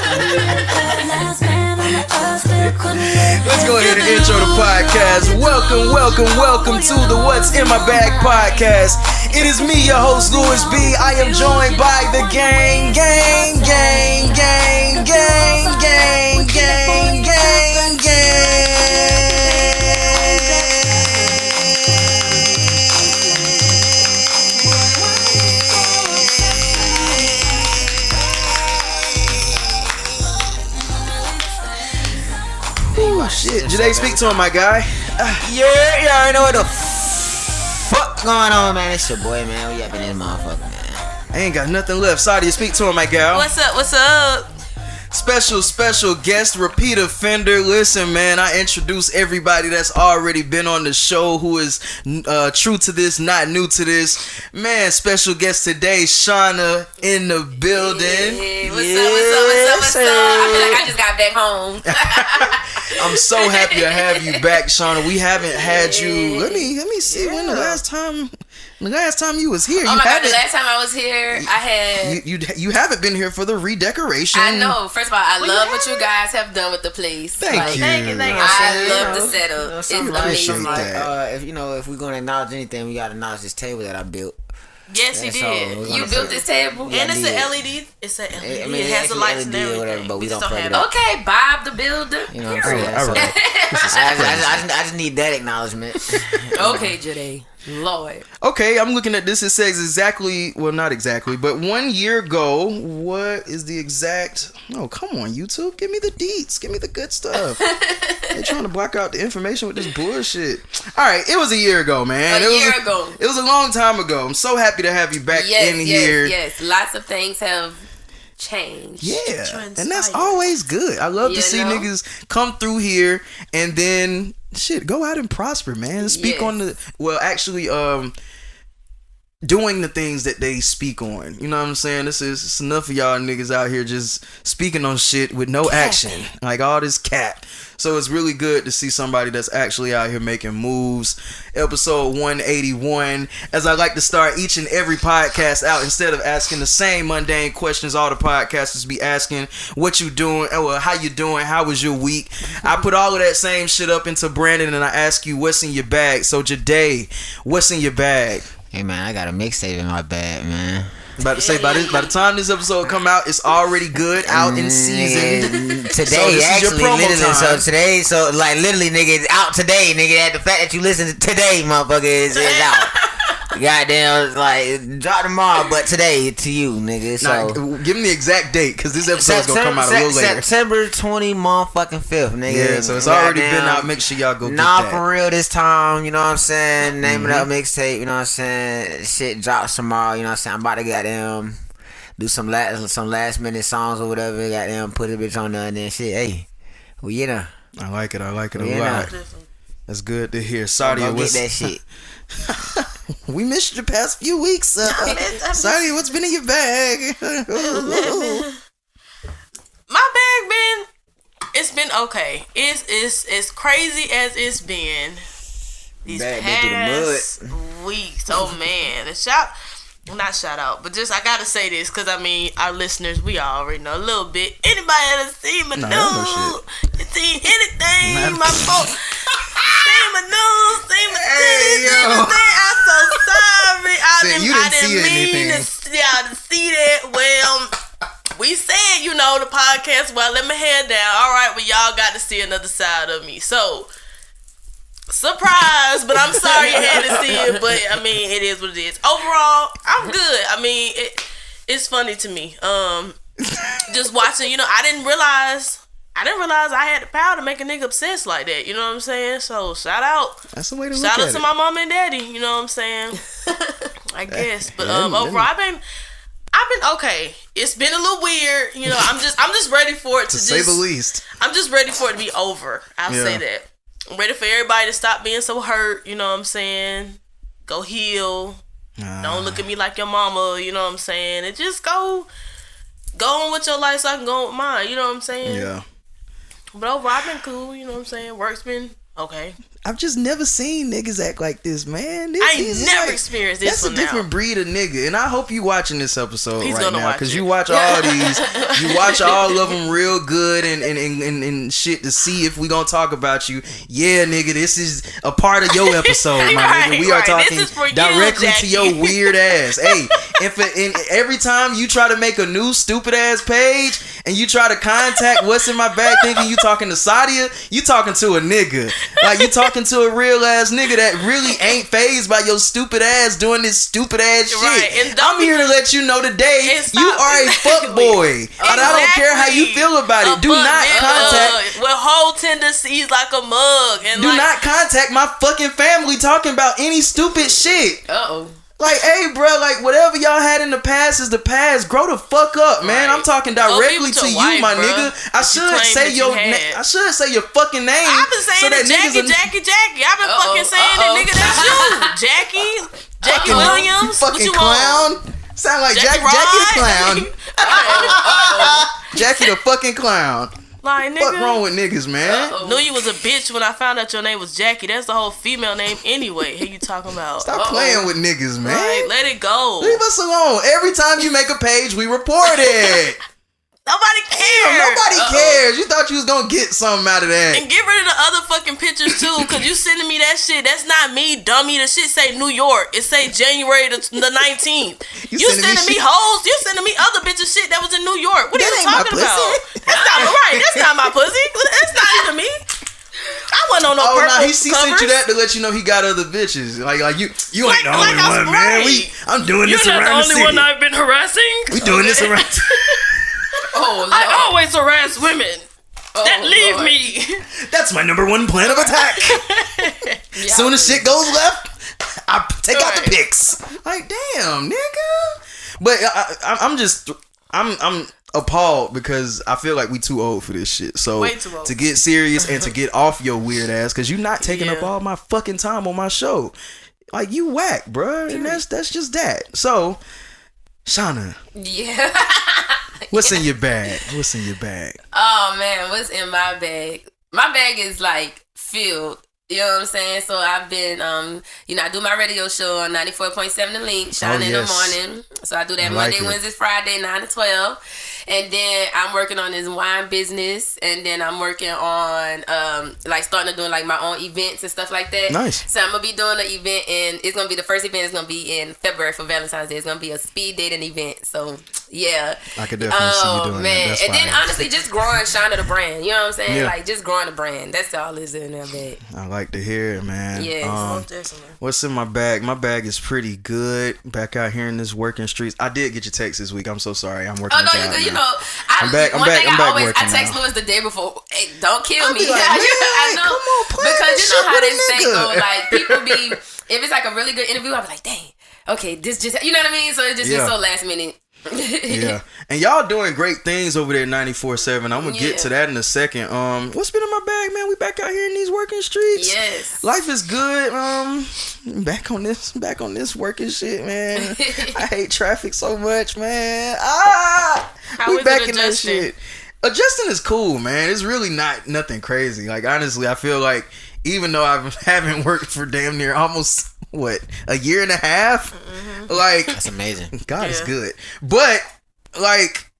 Let's go ahead and intro the podcast. Welcome to the What's in My Bag podcast. It is me, your host, Louis B. I am joined by the gang. Oh shit, Jade, speak to him, my guy. Yeah, you already know what the fuck going on, man. It's your boy, man. We up in this motherfucker, man. I ain't got nothing left. Sadia, speak to him, my gal. What's up? Special guest, repeat offender. Listen, man, I introduce everybody that's already been on the show who is true to this, not new to this. Man, special guest today, Shanna in the building. Hey, what's up? I feel like I just got back home. I'm so happy to have you back, Shanna. We haven't had you. Let me see when the last time you was here. Oh my God, the last time I was here, I had... You haven't been here for the redecoration. I know. First of all, I love what you guys have done with the place. Thank you. I love the setup. It's amazing. If we're going to acknowledge anything, we got to acknowledge this table that I built. Yes, you did. You built this table? Yeah, and it's an LED. It's an LED. I mean, it has the lights and everything. Whatever, but we don't plug it up. Okay, Bob the Builder. You know what I'm saying? All right. I just need that acknowledgement. Okay, Jade. Lord. Okay, I'm looking at this. It says exactly, well, not exactly, but 1 year ago. What is the exact? Oh, come on, YouTube. Give me the deets. Give me the good stuff. They're trying to block out the information with this bullshit. All right, it was a year ago, man. It was a long time ago. I'm so happy to have you back in here. Yes, lots of things have changed. Yeah, and that's always good. I love to see niggas come through here and then go out and prosper, man. Speak on doing the things that they speak on. You know what I'm saying? It's enough of y'all niggas out here just speaking on shit with no action. Like all this cap. So it's really good to see somebody that's actually out here making moves. Episode 181. As I like to start each and every podcast out, instead of asking the same mundane questions all the podcasters be asking, what you doing? Or how you doing? How was your week? I put all of that same shit up into Brandon and I ask you, what's in your bag? So Jade, what's in your bag? Hey man, I got a mixtape in my bag, man. About to say, by the time this episode come out, it's already good, out in season. Today, literally, nigga, it's out today, nigga. The fact that you listen to today, motherfucker, is out. Goddamn, like, drop tomorrow, but today to you, nigga. So give me the exact date, because this episode's gonna come out a little later. September 20 motherfucking 5th, nigga. Yeah, so it's already been out. Make sure y'all go get that. For real this time, you know what I'm saying? Name it up mixtape, you know what I'm saying? Shit drops tomorrow, you know what I'm saying? I'm about to goddamn do some last minute songs or whatever, goddamn put a bitch on there and then shit, hey. Well, you know. I like it a lot. That's good to hear. Sadia, get that shit. We missed you the past few weeks. Sadia, what's been in your bag? My bag it's been okay. It's as crazy as it's been these past weeks. Oh man, not shout out, but just I gotta say this because I mean our listeners, we already know a little bit. Anybody that seen my news, seen anything, my folks. See my news, see my titties, everything. I'm so sorry. I didn't mean to see that. Well, we said, the podcast, well, let my hair down. All right, well, y'all got to see another side of me. So, surprise, but I'm sorry you had to see it. But, I mean, it is what it is. Overall, I'm good. I mean, it's funny to me. Just watching, I didn't realize I had the power to make a nigga obsessed like that. You know what I'm saying? So shout out. That's the way to look at it. Shout out to my mom and daddy. You know what I'm saying? I guess. But overall, I've been okay. It's been a little weird. I'm just ready for it to say the least. I'm just ready for it to be over. I'll say that. I'm ready for everybody to stop being so hurt. You know what I'm saying? Go heal. Don't look at me like your mama. You know what I'm saying? And just go on with your life so I can go on with mine. You know what I'm saying? Yeah. But overall, I've been cool, you know what I'm saying? Work's been okay. I've just never seen niggas act like this, man. I ain't never experienced this. That's a different breed of nigga, and I hope you watching this episode right now because you watch all these, you watch all of them real good and shit to see if we gonna talk about you. Yeah, nigga, this is a part of your episode, my nigga. We are talking directly to your weird ass. Hey, and every time you try to make a new stupid ass page and you try to contact what's in my bag, thinking you talking to Sadia, you talking to a nigga. Like you talking to a real ass nigga that really ain't fazed by your stupid ass doing this stupid ass shit. Right. I'm here to let you know today you are a fuck boy. Exactly. And I don't care how you feel about it. Do not contact with whole tendencies like a mug. And do not contact my fucking family talking about any stupid shit. Like, hey, bro, like, whatever y'all had in the past is the past. Grow the fuck up, man. I'm talking directly to you, my nigga. I should say your fucking name. I've been saying that Jackie. I've been fucking saying that, nigga. That's you, Jackie Williams. You fucking what you clown. Want? Sound like Jackie the clown. Jackie the fucking clown. Like, nigga, what wrong with niggas, man? Knew you was a bitch when I found out your name was Jackie. That's the whole female name anyway. Who you talking about? Stop playing with niggas, man. Like, let it go. Leave us alone. Every time you make a page, we report it. Nobody cares. Nobody cares. You thought you was gonna get something out of that. And get rid of the other fucking pictures too, cause you sending me that shit. That's not me, dummy. The shit say New York. It say January the 19th. You sending me hoes. You sending me other bitches shit that was in New York. What are you talking about? That's not right. That's not my pussy. That's not even me. I wasn't on no purple he sent you that to let you know he got other bitches. Like you ain't the only one, man. I'm doing this around the city. You're not the only one I've been harassing. We doing this around. I always harass women that leave me. That's my number one plan of attack. Soon as shit goes left, I take out the pics. Like, damn, nigga. But I'm appalled because I feel like we too old for this shit. So way too old. To get serious and to get off your weird ass, because you're not taking up all my fucking time on my show. Like, you whack, bruh. And that's just that. So, Shanna. Yeah. What's in your bag? What's in your bag? Oh man, what's in my bag? My bag is like filled. You know what I'm saying? So I've been, I do my radio show on 94.7 The Link, Shanna in the morning. So I do that Monday, Wednesday, Friday, 9 to 12. And then I'm working on this wine business. And then I'm working on, starting to do like my own events and stuff like that. Nice. So I'm going to be doing an event, and it's going to be the first event is going to be in February for Valentine's Day. It's going to be a speed dating event. So, yeah. I could definitely see you doing that. That's and fine. then honestly, just growing Shanna the brand. You know what I'm saying? Yeah. Like, just growing the brand. That's all is in that bag. I like to hear it, man. Yeah. What's in my bag? My bag is pretty good. Back out here in this working streets. I did get your text this week. I'm so sorry. I'm working. Oh no, you good. You know, I'm back. I text Louis the day before. Hey, don't kill me. Like, I know. Come on, play because you know how they say go. Like people be, if it's like a really good interview, I'll be like, dang, okay, this just, you know what I mean? So it just gets so last minute. Yeah, and y'all doing great things over there at 94.7. I'm gonna get to that in a second. What's been in my bag, man? We back out here in these working streets. Yes, life is good. Back on this working shit, man. I hate traffic so much, man. We back in that shit. Adjusting is cool, man. It's really nothing crazy. Like, honestly, I feel like even though I haven't worked for damn near almost a year and a half, like, that's amazing. God is good, but like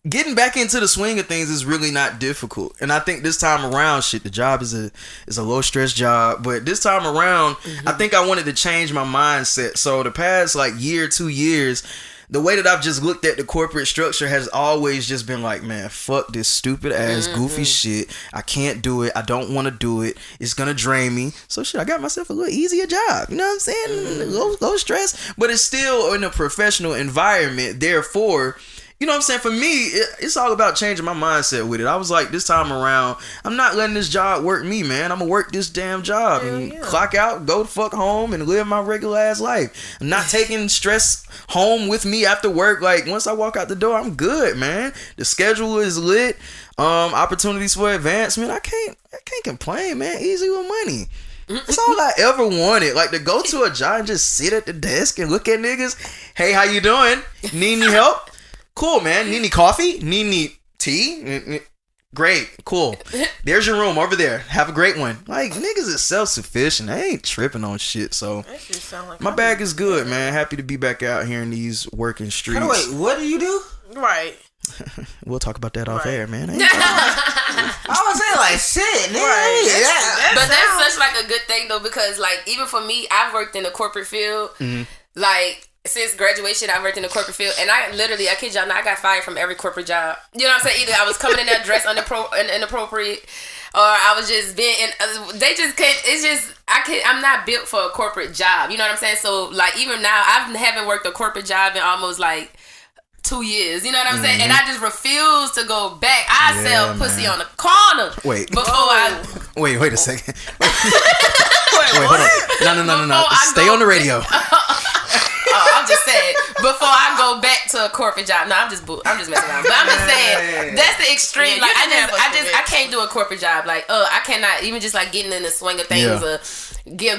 getting back into the swing of things is really not difficult. And I think this time around, the job is a low stress job, but this time around, I think I wanted to change my mindset. So the past 2 years, the way that I've just looked at the corporate structure has always just been like, man, fuck this stupid ass goofy shit. I can't do it. I don't want to do it. It's gonna drain me. So I got myself a little easier job. You know what I'm saying? Low stress, but it's still in a professional environment. Therefore, you know what I'm saying? For me, it's all about changing my mindset with it. I was like, this time around, I'm not letting this job work me, man. I'm gonna work this damn job and clock out, go the fuck home, and live my regular ass life. I'm not taking stress home with me after work. Like, once I walk out the door, I'm good, man. The schedule is lit. Opportunities for advancement. I can't complain, man. Easy with money. That's all I ever wanted. Like, to go to a job and just sit at the desk and look at niggas. Hey, how you doing? Need any help? Cool, man. Need any coffee? Need any tea? Great, cool. There's your room over there. Have a great one. Like, niggas is self-sufficient. They ain't tripping on shit. So my bag is good, man. Happy to be back out here in these working streets. Wait, what do you do? Right. We'll talk about that off air, man. I was saying like shit, nigga. Right. But that's such like a good thing though, because like even for me, I've worked in the corporate field. Like since graduation, I worked in the corporate field, and I kid y'all not, I got fired from every corporate job. You know what I'm saying? Either I was coming in there dressed inappropriate, or I was just being. They just can't. It's just I'm not built for a corporate job. You know what I'm saying? So like even now, I haven't worked a corporate job in almost like 2 years. You know what I'm saying? And I just refuse to go back. I sell pussy on the corner. Wait. Wait a second. Wait, hold on. No. Stay on the radio. I'm just saying, before I go back to a corporate job. No, I'm just messing around. But I'm just saying, that's the extreme. Like I can't do a corporate job. Like, I cannot even just like getting in the swing of things or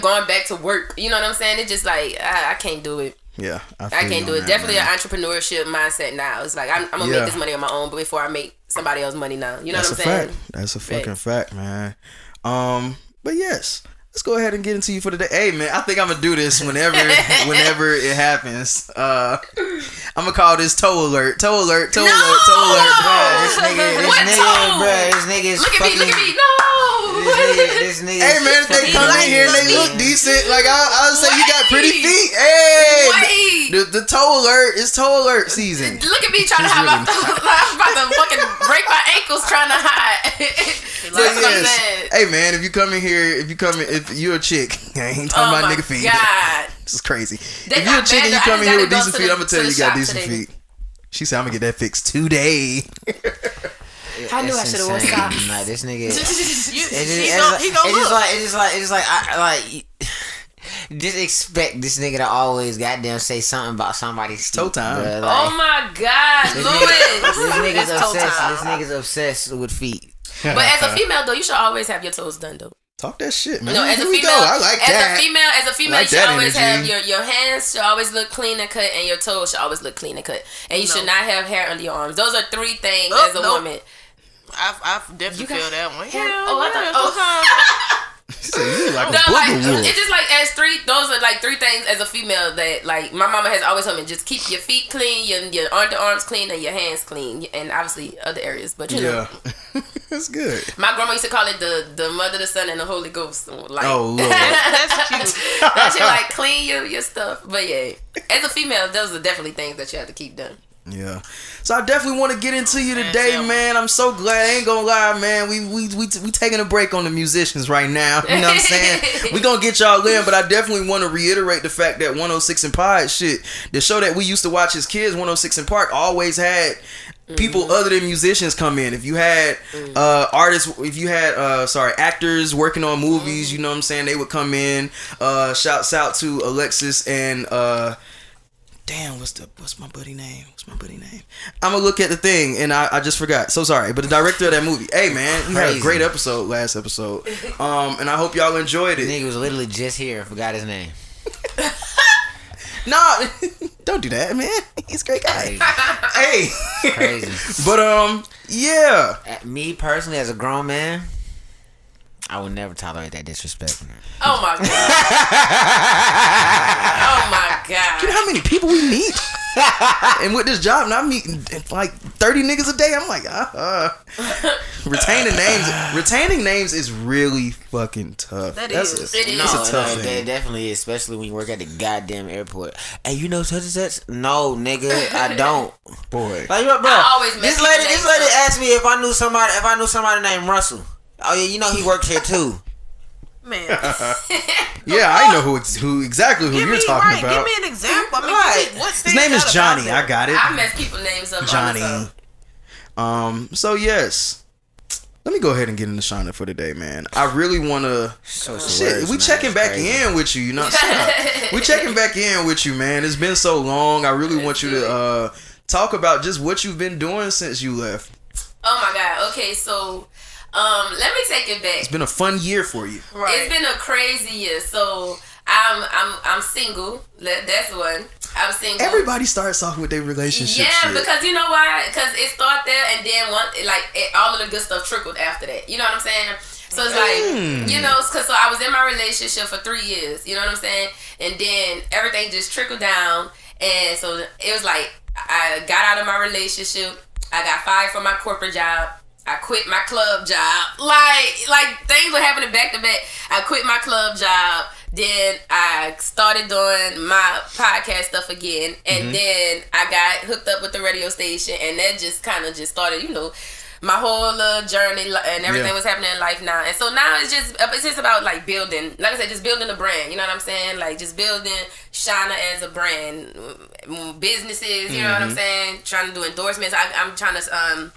going back to work. You know what I'm saying? It's just like I can't do it. Yeah, I can't do it. Definitely an entrepreneurship mindset now. It's like I'm gonna make this money on my own, but before I make somebody else's money now. You know what I'm saying? That's a fucking fact, man. But yes. Let's go ahead and get into you for today. Hey man, I think I'm gonna do this whenever it happens. I'm gonna call this toe alert. Toe alert. Bruh, this nigga is Look fucking... at me. No. This nigga hey man, if they come in here and they look decent, like I'll say you got pretty feet. Hey, the toe alert is toe alert season. Look at me trying to hide. I'm about to fucking break my ankles trying to hide. That's what I'm saying. Hey man, if if you're a chick, I ain't talking about nigga feet. God. This is crazy. If you're a chick and you come in here with decent feet, I'm gonna tell you got decent feet. She said I'm gonna get that fixed today. I knew I should have worn socks. Like this nigga. Just expect this nigga to always goddamn say something about somebody's toe time. Like, oh my God, Louis. This nigga's obsessed with feet. But as a female though, you should always have your toes done though. Talk that shit, man. No, as a female, I like that. As a female, like you should always have your hands should always look clean and cut, and your toes should always look clean and cut, and you should not have hair under your arms. Those are 3 things as a woman. I've definitely feel that one. It's just like those are like 3 things as a female that like my mama has always told me, just keep your feet clean, your underarms clean, and your hands clean, and obviously other areas, but you know. That's good. My grandma used to call it the Mother, the Son, and the Holy Ghost. Like, oh Lord. That's cute. That shit like clean your stuff. But yeah, as a female, those are definitely things that you have to keep done. Yeah. So I definitely want to get into you today, man. I'm so glad. I ain't gonna lie, man. We taking a break on the musicians right now. You know what I'm saying? We gonna get y'all in, but I definitely want to reiterate the fact that 106 and Pod shit, the show that we used to watch as kids, 106 and Park, always had people other than musicians come in. If you had artists, if you had actors working on movies, you know what I'm saying, they would come in. Shouts out to Alexis and damn, what's my buddy name? I'm gonna look at the thing and I just forgot. So sorry, but the director of that movie. Hey man, he had a great episode last episode. And I hope y'all enjoyed it. The nigga was literally just here. I forgot his name. No, don't do that, man. He's a great guy. Hey, crazy. But yeah. Me personally, as a grown man, I would never tolerate that disrespect. Oh my God. Oh my God. You know how many people we meet? And with this job, and I'm meeting like 30 niggas a day. I'm like, retaining names is really fucking tough. It's a tough thing. It definitely is, especially when you work at the goddamn airport. Hey, you know such and such? No, nigga, I don't. Boy, like, bro, I always this lady asked me if I knew somebody named Russell. Oh yeah, you know he works here too. Man. Yeah, I know who exactly you're talking about. Give me an example. I mean, his name is Johnny. I got it. I mess people names up. Johnny. So yes, let me go ahead and get into Shanna for today, man. I really want to. We checking back in with you. You know, we checking back in with you, man. It's been so long. I really want you to talk about just what you've been doing since you left. Oh my God. Okay, so. Let me take it back. It's been a fun year for you. Right. It's been a crazy year. So I'm single. That's one. I'm single. Everybody starts off with their relationship. Yeah, shit. because you know why? Because it started there, and then all of the good stuff trickled after that. You know what I'm saying? So it's like, you know, because so I was in my relationship for 3 years. You know what I'm saying? And then everything just trickled down, and so it was like I got out of my relationship. I got fired from my corporate job. I quit my club job. Like things were happening back to back. I quit my club job. Then I started doing my podcast stuff again. And then I got hooked up with the radio station. And that just kind of just started, you know, my whole journey and everything was happening in life now. And so now it's just about like building, like I said, just building a brand. You know what I'm saying? Like just building Shanna as a brand. Businesses, you know what I'm saying? Trying to do endorsements. I'm trying to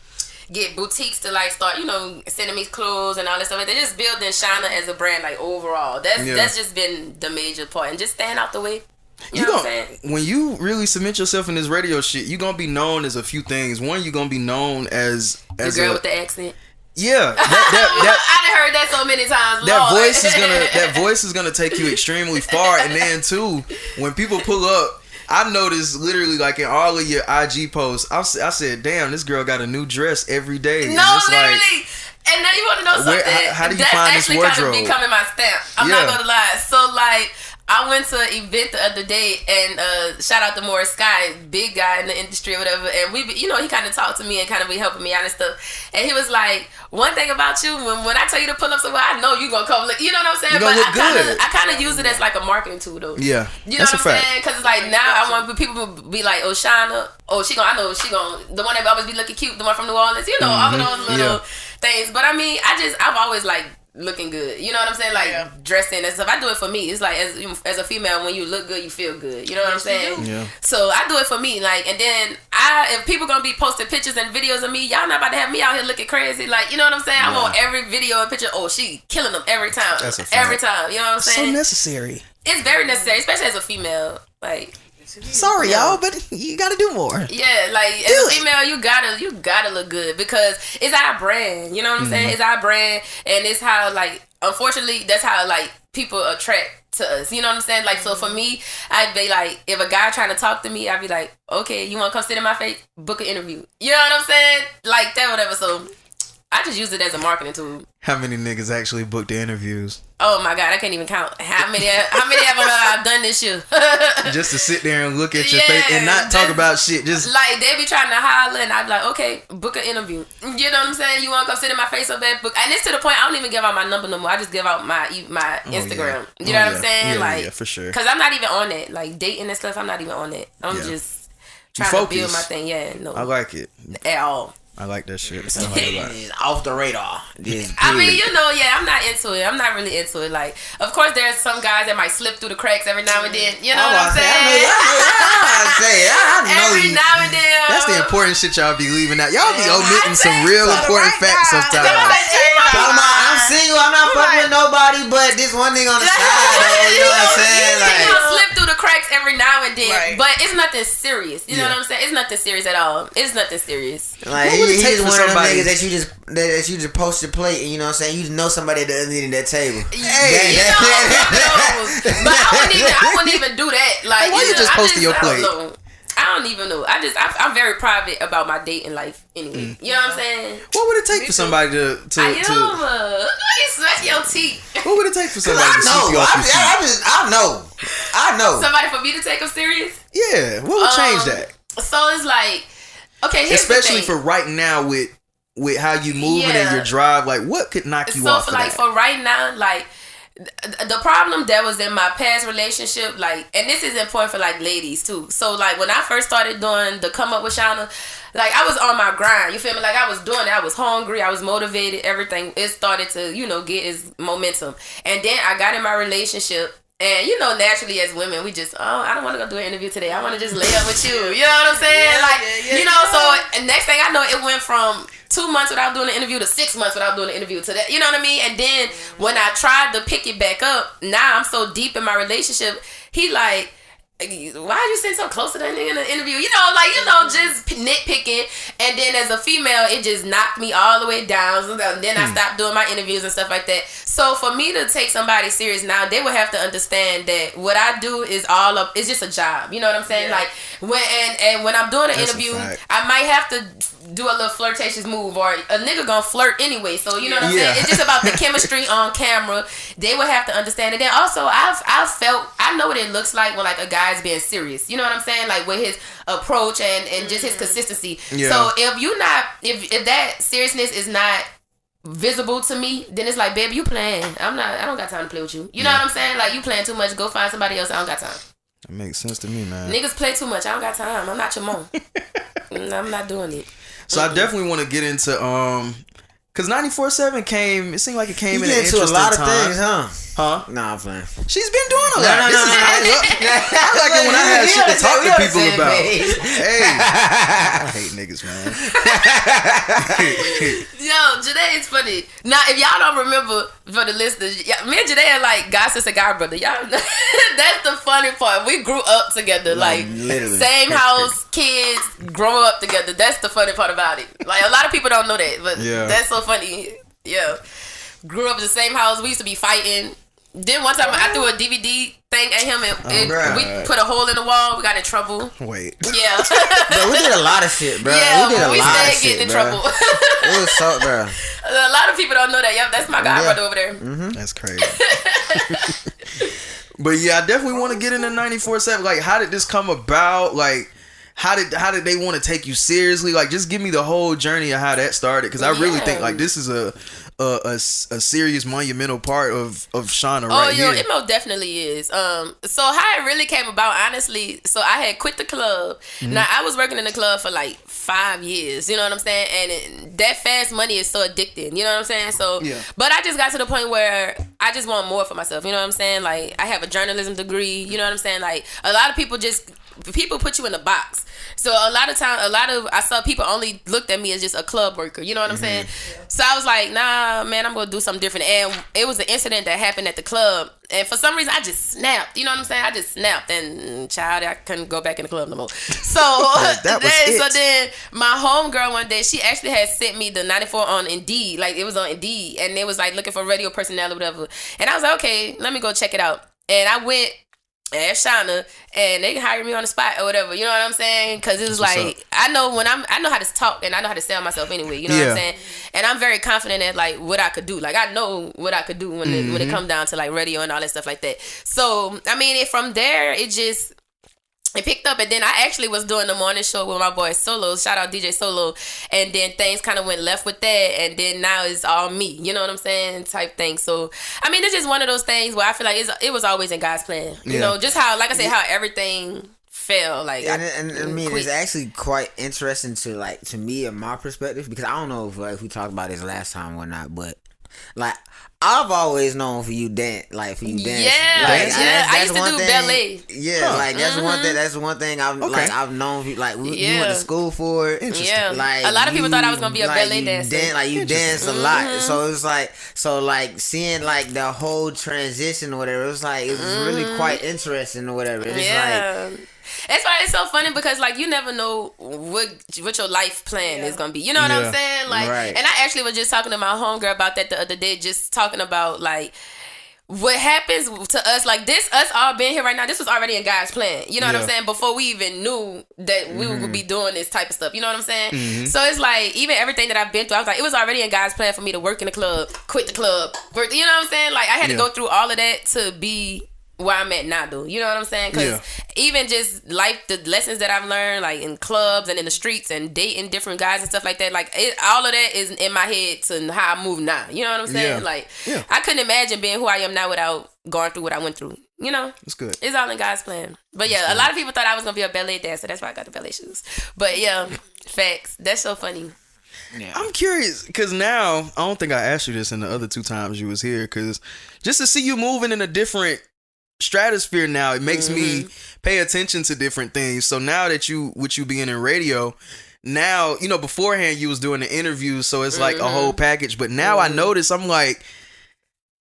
get boutiques to like start, you know, sending me clothes and all that stuff. They're just building Shanna as a brand, like overall. That's just been the major part, and just staying out the way. You know what I'm saying? When you really submit yourself in this radio shit, you're gonna be known as a few things. One, you're gonna be known as the girl with the accent. Yeah, I done heard that so many times. That voice is gonna take you extremely far, and then too, when people pull up. I noticed literally like in all of your IG posts, I said, damn, this girl got a new dress every day. No, literally. And now you want to know something? How do you find this wardrobe? That's actually kind of becoming my stamp. I'm not going to lie. So like, I went to an event the other day, and shout out to Morris Sky, big guy in the industry or whatever, and you know, he kind of talked to me and kind of be helping me out and stuff. And he was like, one thing about you, when I tell you to pull up somewhere, I know you gonna come look. You know what I'm saying? You gonna look good. I kind of use it as like a marketing tool, though. Yeah, you know what I'm saying? Because it's like now I want people to be like, oh, Shanna, I know she gonna, the one that always be looking cute, the one from New Orleans, you know, all of those little things. But I mean, I've always like looking good, you know what I'm saying, like dressing and stuff. I do it for me. It's like as a female, when you look good, you feel good, you know what I'm saying? So I do it for me, like, and then if people gonna be posting pictures and videos of me, y'all not about to have me out here looking crazy, like, you know what I'm saying? I want every video and picture. Oh, she killing them every time. That's a fact. Every time, you know what I'm saying? So necessary. It's very necessary, especially as a female, like. Sorry, y'all, but you gotta do more. Yeah, like as a female, you gotta look good because it's our brand. You know what I'm saying? It's our brand, and it's how, like, unfortunately, that's how like people attract to us. You know what I'm saying? Like, so for me, I'd be like, if a guy trying to talk to me, I'd be like, okay, you want to come sit in my face? Book an interview. You know what I'm saying? Like that, whatever. So I just use it as a marketing tool. How many niggas actually booked the interviews? Oh my God, I can't even count how many have I've done this year. Just to sit there and look at your face and not talk about shit. Just like they be trying to holler, and I'd be like, okay, book an interview. You know what I'm saying? You want to come sit in my face so bad? Book. And it's to the point I don't even give out my number no more. I just give out my Instagram. You know what I'm saying? Yeah, for sure. Because I'm not even on that. Like dating and stuff, I'm not even on that. I'm just trying to build my thing. Yeah, no. I like it. At all. I like that shit. Off the radar. I mean, you know, I'm not into it. I'm not really into it. Like, of course, there's some guys that might slip through the cracks every now and then. You know what I'm saying? I know every now and then. That's the important shit y'all be leaving out. Y'all be omitting some real important facts sometimes. I'm single. I'm not fucking with nobody, but this one thing on the side, though. You know what I'm saying? Like, you slip through the cracks every now and then, but it's nothing serious. You know what I'm saying? It's nothing serious at all. It's nothing serious. Like, he's one of them niggas that you just post your plate, and you know what I'm saying, you know somebody that doesn't eat at that table. Hey, but I wouldn't even do that. Like, why you just posting your plate? I don't even know. I'm very private about my dating life anyway. You know what I'm saying? What would it take for somebody to you sweat your teeth. What would it take for somebody to sweep you off your feet? I know. Somebody for me to take them serious? Yeah. What would change that? So it's like, okay, here's especially the thing. for right now with how you moving and your drive, like what could knock you off? So for right now, like the problem that was in my past relationship, like, and this is important for like ladies too. So like when I first started doing the Come Up with Shanna, like I was on my grind. You feel me? Like I was doing it. I was hungry. I was motivated. Everything. It started to, you know, get its momentum. And then I got in my relationship. And, you know, naturally as women, we just, I don't want to go do an interview today. I want to just lay up with you. You know what I'm saying? You know, so and next thing I know, it went from 2 months without doing an interview to 6 months without doing an interview to that. You know what I mean? And then when I tried to pick it back up, now I'm so deep in my relationship, he like, why are you sitting so close to that nigga in the interview? Just nitpicking. And then as a female, it just knocked me all the way down. So then I stopped doing my interviews and stuff like that. So for me to take somebody serious now, they would have to understand that what I do is it's just a job. You know what I'm saying? Yeah. Like when I'm doing an interview, I might have to do a little flirtatious move, or a nigga gonna flirt anyway. So you know what I'm saying? It's just about the chemistry on camera. They would have to understand it. Then also, I know what it looks like when like a guy's being serious. You know what I'm saying? Like with his approach and just his consistency. Yeah. So if that seriousness is not visible to me, then it's like, baby, you playing. I don't got time to play with you. You know what I'm saying? Like, you playing too much. Go find somebody else. I don't got time. That makes sense to me, man. Niggas play too much. I don't got time. I'm not your mom. I'm not doing it. So I definitely want to get into because 94.7 came. It seemed like it came in an interesting a lot of time. things, huh? Nah, I'm playing. She's been doing a lot. I like it when I have shit to talk to people about. Hey, I hate niggas, man. Yo, Janae is funny. Now, if y'all don't remember, for the listeners, me and Janae are like god sister, god brother. Y'all, that's the funny part. We grew up together, like literally. Same house, kids, grow up together. That's the funny part about it. Like a lot of people don't know that, but that's so funny. Yeah, grew up in the same house. We used to be fighting. Then one time I threw a DVD thing at him and we put a hole in the wall. We got in trouble. Wait. Yeah. Bro, we did a lot of shit, bro. Yeah, we did a we lot stayed of getting shit, in bro. trouble. It was so, bro. A lot of people don't know that. Yep, that's my god brother over there. Mm-hmm. That's crazy. But yeah, I definitely want to get into 94.7. Like, how did this come about? Like, how did they want to take you seriously? Like, just give me the whole journey of how that started, because I really think like this is a serious monumental part of Shanna right here. It most definitely is. So how it really came about, honestly, so I had quit the club. Mm-hmm. Now I was working in the club for like 5 years, you know what I'm saying? And that fast money is so addicting, you know what I'm saying? So, but I just got to the point where I just want more for myself, you know what I'm saying? Like, I have a journalism degree, you know what I'm saying? Like, a lot of people put you in a box. So I saw people only looked at me as just a club worker, you know what I'm saying? Yeah. So I was like, nah, man, I'm gonna do something different. And it was an incident that happened at the club, and for some reason I just snapped, you know what I'm saying? I just snapped, and child, I couldn't go back in the club no more. So so then my homegirl one day, she actually had sent me the 94 on Indeed, like it was on Indeed, and it was like looking for radio personnel or whatever. And I was like, okay, let me go check it out. And I went at Shanna, and they hired me on the spot or whatever, you know what I'm saying? Because it was like, I know how to talk, and I know how to sell myself anyway, you know what I'm saying? And I'm very confident at like what I could do. Like, I know what I could do when it comes down to like radio and all that stuff like that. So I mean, from there it picked up, and then I actually was doing the morning show with my boy Solo. Shout out DJ Solo. And then things kind of went left with that, and then now it's all me. You know what I'm saying? Type thing. So I mean, it's just one of those things where I feel like it was always in God's plan. You know, just how, like I said, how everything fell. Like, and I mean, it's actually quite interesting to me and my perspective, because I don't know if we talked about this last time or not, but like, I've always known for you dance. Yeah, like, I used to do ballet. Yeah, like that's one thing. That's one thing I've known. Like you went to school for it. Interesting. Yeah. Like, a lot of people thought I was gonna be a ballet dancer. You dance a lot, so it's like seeing like the whole transition or whatever. It was like it's really quite interesting or whatever. It's like. That's why it's so funny, because like you never know what your life plan is gonna be. You know what I'm saying? Like, and I actually was just talking to my homegirl about that the other day, just talking about like what happens to us, like us all being here right now. This was already in God's plan. You know what I'm saying? Before we even knew that we would be doing this type of stuff. You know what I'm saying? Mm-hmm. So it's like, even everything that I've been through, I was like, it was already in God's plan for me to work in the club, quit the club, work. You know what I'm saying? Like, I had to go through all of that to be where I'm at now, though. You know what I'm saying? Because even just life, the lessons that I've learned, like in clubs and in the streets and dating different guys and stuff like that, like all of that is in my head to how I move now. You know what I'm saying? Like, I couldn't imagine being who I am now without going through what I went through. You know? It's good. It's all in God's plan. But yeah, a lot of people thought I was going to be a ballet dancer. That's why I got the ballet shoes. But yeah, facts. That's so funny. Yeah. I'm curious, because now, I don't think I asked you this in the other 2 times you was here, because just to see you moving in a different stratosphere now, it makes me pay attention to different things. So now that you being in radio, now, you know, beforehand you was doing the interviews, so it's like a whole package. But now I notice, I'm like,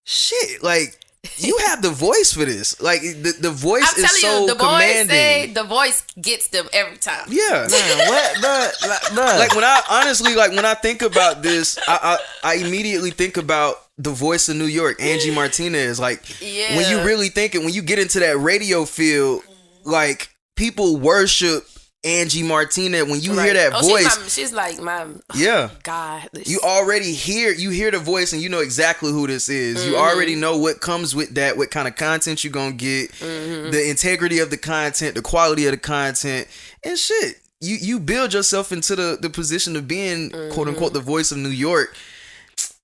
shit, like You have the voice for this. Like the voice I'm is so you, the commanding. Boys say the voice gets them every time. Yeah. Man, what? Like when I think about this, I immediately think about the voice of New York, Angie Martinez. Like when you really think it, when you get into that radio field, like people worship Angie Martinez. When you hear that voice, she's like my God. You already hear the voice and you know exactly who this is. You already know what comes with that, what kind of content you're gonna get, the integrity of the content, the quality of the content, and shit. You build yourself into the position of being quote unquote the voice of New York.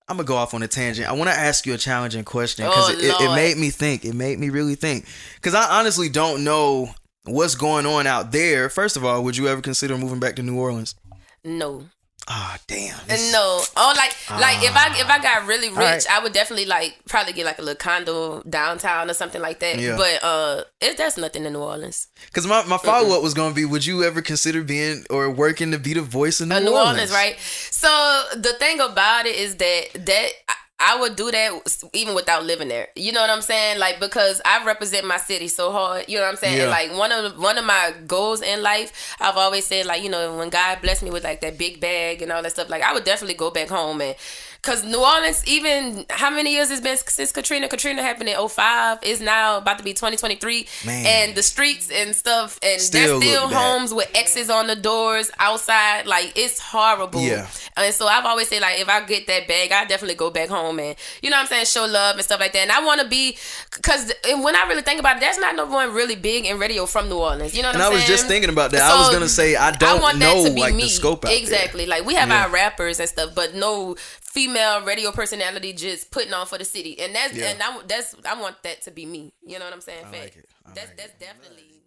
I'm gonna go off on a tangent. I want to ask you a challenging question because it made me think. It made me really think. Because I honestly don't know what's going on out there. First of all, would you ever consider moving back to New Orleans? No. Ah, damn. No. Oh, like if I got really rich, I would definitely probably get like a little condo downtown or something like that. Yeah. But there's nothing in New Orleans. Because my follow up was gonna be, would you ever consider being or working to be the voice of New Orleans? Right? So the thing about it is that I would do that even without living there. You know what I'm saying? Like, because I represent my city so hard. You know what I'm saying? Yeah. And like one of my goals in life, I've always said, like, you know, when God blessed me with like that big bag and all that stuff, like I would definitely go back home. And because New Orleans, even how many years it's been since Katrina? Katrina happened in 2005. It's now about to be 2023. Man. And the streets and stuff, and Still there's still look bad. homes with X's on the doors outside. Like, it's horrible. Yeah. And so I've always said, like, if I get that bag, I definitely go back home and, you know what I'm saying, show love and stuff like that. And I want to be, because when I really think about it, there's not no one really big in radio from New Orleans. You know what I'm saying? And I was just thinking about that. So I was going to say, I want know like the scope out there. Exactly. Like, we have our rappers and stuff, but no female radio personality just putting on for the city. And I want that to be me. You know what I'm saying? I like it. That's definitely